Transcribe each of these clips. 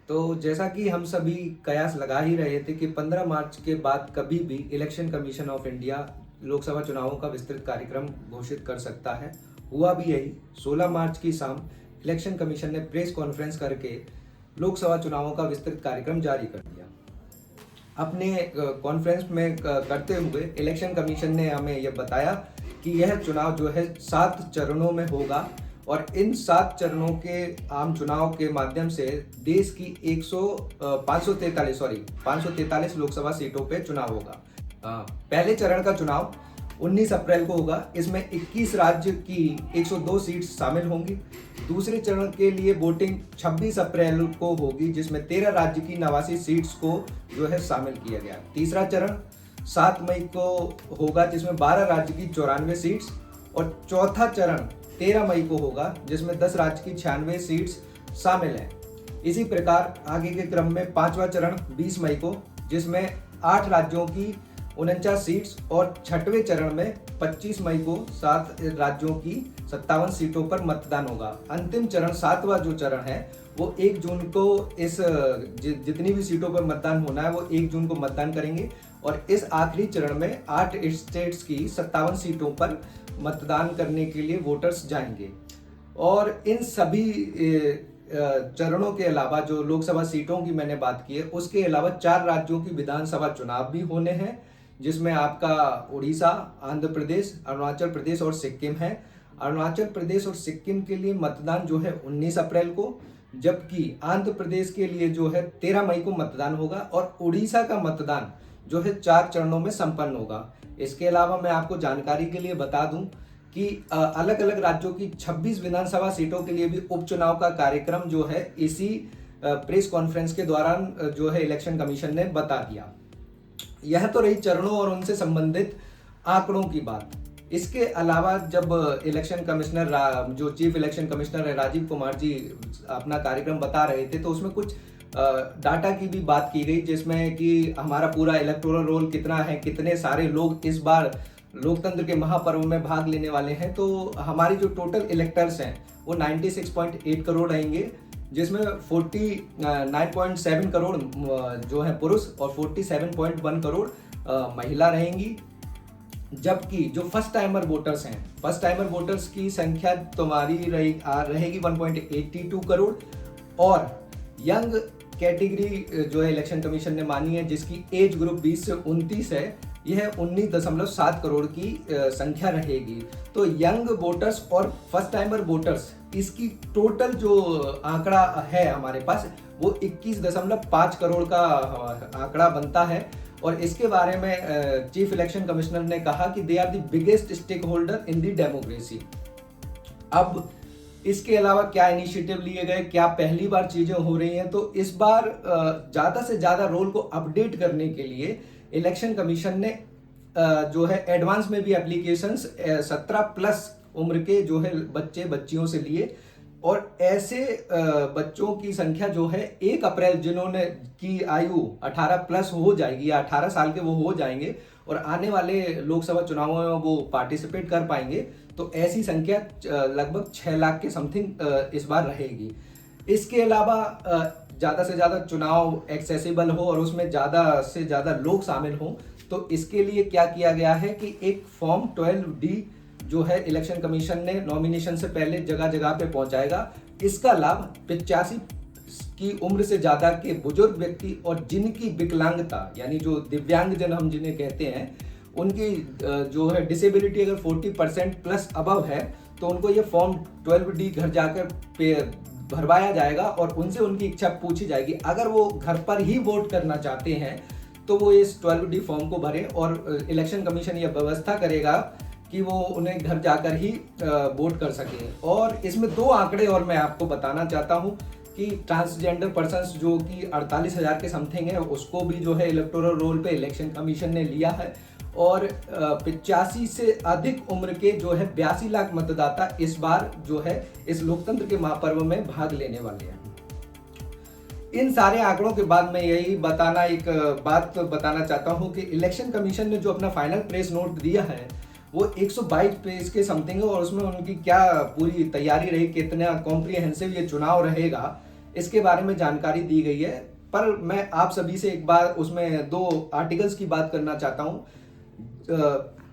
तो जैसा कि हम सभी कयास लगा ही रहे थे कि 15 मार्च के बाद कभी भी election commission of India Lok Sabha चुनावों का विस्तृत कार्यक्रम घोषित कर सकता है। हुआ भी यही। 16 मार्च की शाम इलेक्शन कमीशन ने प्रेस कॉन्फ्रेंस करके लोकसभा चुनावों का विस्तृत कार्यक्रम जारी कर दिया। अपने कॉन्फ्रेंस में करते हुए इलेक्शन कमीशन ने हमें यह बताया कि यह चुनाव जो है 7 चरणों में होगा और इन 7 चरणों के आम चुनाव के माध्यम से देश की 543 लोकसभा सीटों पे चुनाव होगा। पहले चरण का चुनाव 19 अप्रैल को होगा। इसमें 21 राज्य की 102 सीट्स शामिल होंगी। दूसरे चरण के लिए वोटिंग 26 अप्रैल को होगी, जिसमें 13 राज्य की 89 सीट्स को जो है शामिल किया गया। तीसरा चरण 7 मई को होगा, जिसमें 12 राज्य की 94 सीट्स, और चौथा चरण 13 मई को होगा, जिसमें 10 राज्य की 96 सीट्स शामिल हैं। इसी प्रकार आगे के क्रम में पांचवा चरण 20 मई को, जिसमें 8 राज्यों की 49 सीट्स, और छठवें चरण में 25 मई को 7 राज्यों की 57 सीटों पर मतदान होगा। अंतिम चरण 7वां जो चरण है वो 1 जून को इस जितनी भी सीटों पर मतदान होना है वो 1 जून को मतदान करेंगे, और इस आखिरी चरण में 8 स्टेट्स की 57 सीटों पर मतदान करने के लिए वोटर्स जाएंगे। और इन सभी चरणों के अलावा जो लोकसभा सीटों की मैंने बात की है, उसके अलावा 4 राज्यों की विधानसभा चुनाव भी होने हैं, जिसमें आपका उड़ीसा, आंध्र प्रदेश, अरुणाचल प्रदेश और सिक्किम है। अरुणाचल प्रदेश और सिक्किम के लिए मतदान जो है 19 अप्रैल को, जबकि आंध्र प्रदेश के लिए जो है 13 मई को मतदान होगा, और उड़ीसा का मतदान जो है 4 चरणों में संपन्न होगा। इसके अलावा मैं आपको जानकारी के लिए बता दूं कि अलग अलग राज्यों की 26 विधानसभा सीटों के लिए भी उपचुनाव का कार्यक्रम जो है इसी प्रेस कॉन्फ्रेंस के दौरान जो है इलेक्शन कमीशन ने बता दिया। यह तो रही चरणों और उनसे संबंधित आंकड़ों की बात। इसके अलावा जब इलेक्शन कमिश्नर जो चीफ इलेक्शन कमिश्नर है राजीव कुमार जी अपना कार्यक्रम बता रहे थे, तो उसमें कुछ डाटा की भी बात की गई, जिसमें कि हमारा पूरा इलेक्टोरल रोल कितना है, कितने सारे लोग इस बार लोकतंत्र के महापर्व में भाग लेने वाले हैं। तो हमारी जो टोटल इलेक्टर्स हैं वो 96.8 करोड़ रहेंगे, जिसमें 49.7 करोड़ जो है पुरुष और 47.1 करोड़ महिला रहेंगी। जबकि जो फर्स्ट टाइमर वोटर्स हैं, फर्स्ट टाइमर वोटर्स की संख्या तुम्हारी रहेगी 1.82 करोड़, और यंग कैटेगरी जो है इलेक्शन कमीशन ने मानी है, जिसकी एज ग्रुप 20 से 29 है, यह 19.7 करोड़ की संख्या रहेगी। तो यंग वोटर्स और फर्स्ट टाइमर वोटर्स, इसकी टोटल जो आंकड़ा है हमारे पास वो 21.5 करोड़ का आंकड़ा बनता है। और इसके बारे में चीफ इलेक्शन कमिश्नर ने कहा कि they are the biggest stakeholder in the democracy. अब इसके अलावा क्या इनिशिएटिव लिए गए, क्या पहली बार चीजें हो रही हैं, तो इस बार ज्यादा से ज्यादा रोल को अपडेट करने के लिए इलेक्शन कमीशन ने जो है एडवांस में भी एप्लीकेशंस 17+ उम्र के जो है बच्चे बच्चियों से लिए, और ऐसे बच्चों की संख्या जो है 1 अप्रैल जिन्होंने की आयु 18+ हो जाएगी या 18 साल के वो हो जाएंगे और आने वाले लोकसभा चुनावों में वो पार्टिसिपेट कर पाएंगे, तो ऐसी संख्या लगभग 6 लाख के समथिंग इस बार रहेगी। इसके अलावा ज़्यादा से ज़्यादा चुनाव एक्सेसिबल हो और उसमें ज़्यादा से ज़्यादा लोग शामिल हों, तो इसके लिए क्या किया गया है कि एक फॉर्म 12D जो है इलेक्शन कमीशन ने नॉमिनेशन से पहले जगह जगह पे पहुंचाएगा। इसका लाभ 85 की उम्र से ज़्यादा के बुजुर्ग व्यक्ति और जिनकी विकलांगता यानी जो दिव्यांगजन हम जिन्हें कहते हैं, उनकी जो है डिसेबिलिटी अगर 40% प्लस अबव है, तो उनको ये फॉर्म 12D घर जाकर भरवाया जाएगा और उनसे उनकी इच्छा पूछी जाएगी। अगर वो घर पर ही वोट करना चाहते हैं तो वो इस 12D फॉर्म को भरें, और इलेक्शन कमीशन ये व्यवस्था करेगा कि वो उन्हें घर जाकर ही वोट कर सकें। और इसमें 2 आंकड़े और मैं आपको बताना चाहता हूँ कि ट्रांसजेंडर पर्सन्स जो कि 48,000 के समथिंग है, उसको भी जो है इलेक्टोरल रोल पे इलेक्शन कमीशन ने लिया है, और 85 से अधिक उम्र के जो है 82 लाख मतदाता इस बार जो है इस लोकतंत्र के महापर्व में भाग लेने वाले हैं। इन सारे आंकड़ों के बाद मैं यही एक बात बताना चाहता हूं कि इलेक्शन कमीशन ने जो अपना फाइनल प्रेस नोट दिया है वो 122 पेज के समथिंग है, और उसमें उनकी क्या पूरी तैयारी रही, कितना कॉम्प्रिहेंसिव ये चुनाव रहेगा, इसके बारे में जानकारी दी गई है। पर मैं आप सभी से एक बार उसमें 2 आर्टिकल्स की बात करना चाहता हूँ।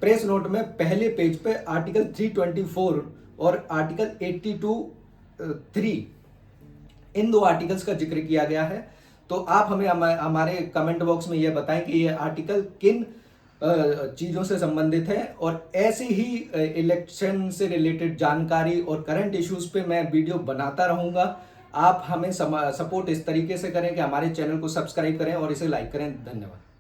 प्रेस नोट में पहले पेज पे आर्टिकल 324 और आर्टिकल 82(3) इन 2 आर्टिकल्स का जिक्र किया गया है। तो आप हमें हमारे कमेंट बॉक्स में यह बताएं कि ये आर्टिकल किन चीज़ों से संबंधित है, और ऐसे ही इलेक्शन से रिलेटेड जानकारी और करंट इश्यूज पे मैं वीडियो बनाता रहूंगा। आप हमें सपोर्ट इस तरीके से करें कि हमारे चैनल को सब्सक्राइब करें और इसे लाइक करें। धन्यवाद।